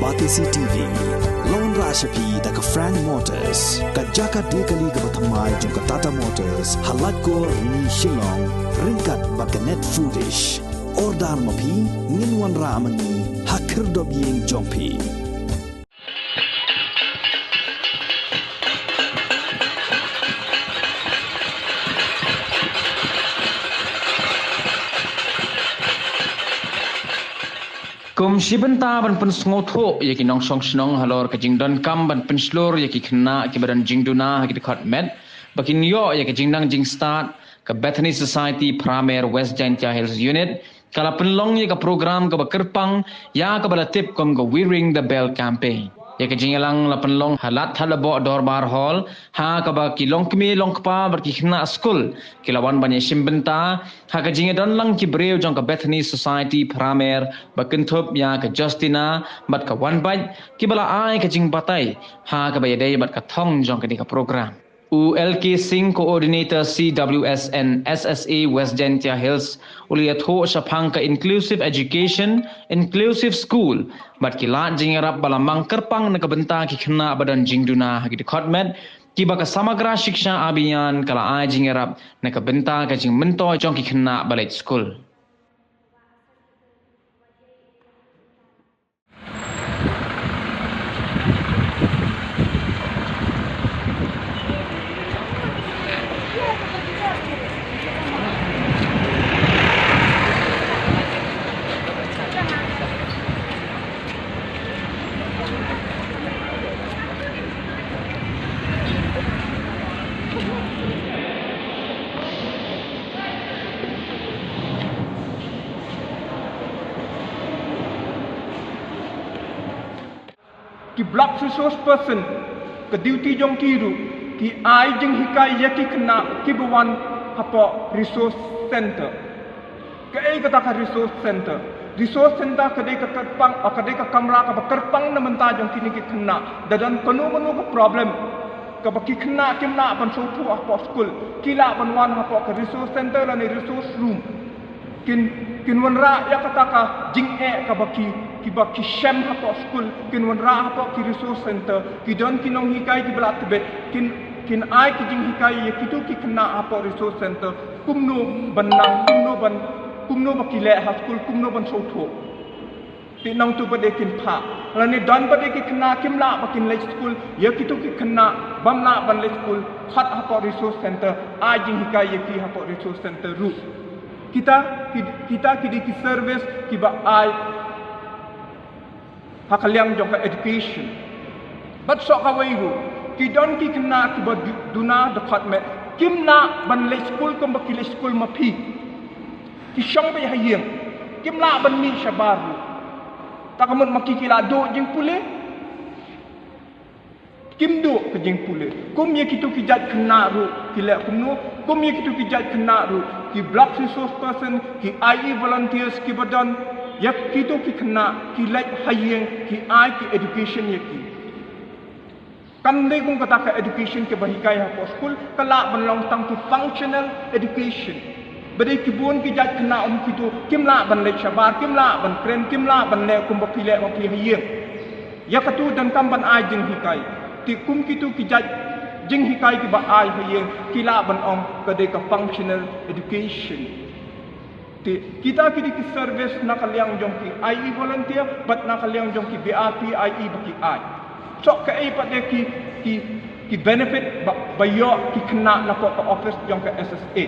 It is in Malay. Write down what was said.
Batisi TV, Lone Rashapi da ka Frank Motors, ka Jaka Dekali ka Bathamai jong ka Tata Motors, Halat ko ni Shillong, ringkat ba ka Net Foodish, Ordar Mapi, Ninwan Ramani, Hakir Dobiyeng Jongpi. Kum sibenta ban pen sngoto yaki nong song snong halor ka jingdan kam ban pen slor yaki khna ki badan jingduna haki dekat met bakin yo yaki jingdang jing start ka Bethany Society Pramer West Jantia Hills Unit kala penlong yaka program ka bakerpang ya ka bala tip kom ka We Ring the Bell campaign yaki jingalang la penlong halat halabo dorbar hall ha ka ba ki long kmi long pa bar ki khna school kilawan ban simbenta ha ka jingadan lang ki breu jong ka Bethany Society Pramer bakin thop ya ka Justina bat ka one bite ki bala ai ka jing batai ha ka ba yadai bat ka thong jong ka di ka program ULK Sing Coordinator CWSN SSA West Jantia Hills uliatho sapang ka inclusive education inclusive school bat kilat jingarap balamang kerpang nakabenta ki khna badan jingduna hagi department ki baka samagra shiksha abhiyan kala ai jingarap nakabenta ka jing mento jong ki khna balai school. Ki block resource person ke duty jong kiru ki ai jeng hikai yaki kena ki bawan apa resource center ke ai kata ka resource center ke dei ka kerpang ka dei ka kamera ka kerpang na menta jong kini ki kena dadan penuh ka problem ka baki kena kimna ban so tu apa school kila ban wan apa ka resource center la ni resource room kin wanra ya kata ka jing ka baki shem hapo school kin wanra hapo ki resource center ki don kinong hikai ki blat be kin ai ki jing hikai ye kitu ki kena hapo resource center kumno baki le ha school kumno ban so tho ti nong tu bade kin pha la ni don bade ki kena kimla bakin le school ye kitu ki kena bamla ban le school khat hapo resource center ai jing hikai ye ki hapo resource center ru kita ki service ki ba ai hakaliang jong ka education but so ka waigu ki don ki kena ki ba duna department kimna ban le school kom ba ki le school ma phi ki shong ba hayeng kimla ban mi shabaru takamut makikila do jing pule kim do ke jing pule kum ye kitu ki jat kena ru ki le kumno kum ye kitu ki jat kena ru ki block resource person ki IE volunteers ki badan yak kitu ki kena ki like hayeng ki ai ki education ye ki kan dei kung kata ka education ke bahikai ha school kala banlong tang ki functional education badai ki bon ki jat kena kitu kimla ban le shabar kimla ban kren kimla ban le kum ba pile ma pi hayeng yakatu dan kam ban ai jing hikai ti kum kitu ki jat jing hikai ki ba ai hayeng kila ban om kadai ka functional education ti kita ki di service nakaliang jong ki IE volunteer but nakaliang jong ki BRP IE baki ai so ka ai pade ki benefit ba yo ki kena na ko office jong ka SSA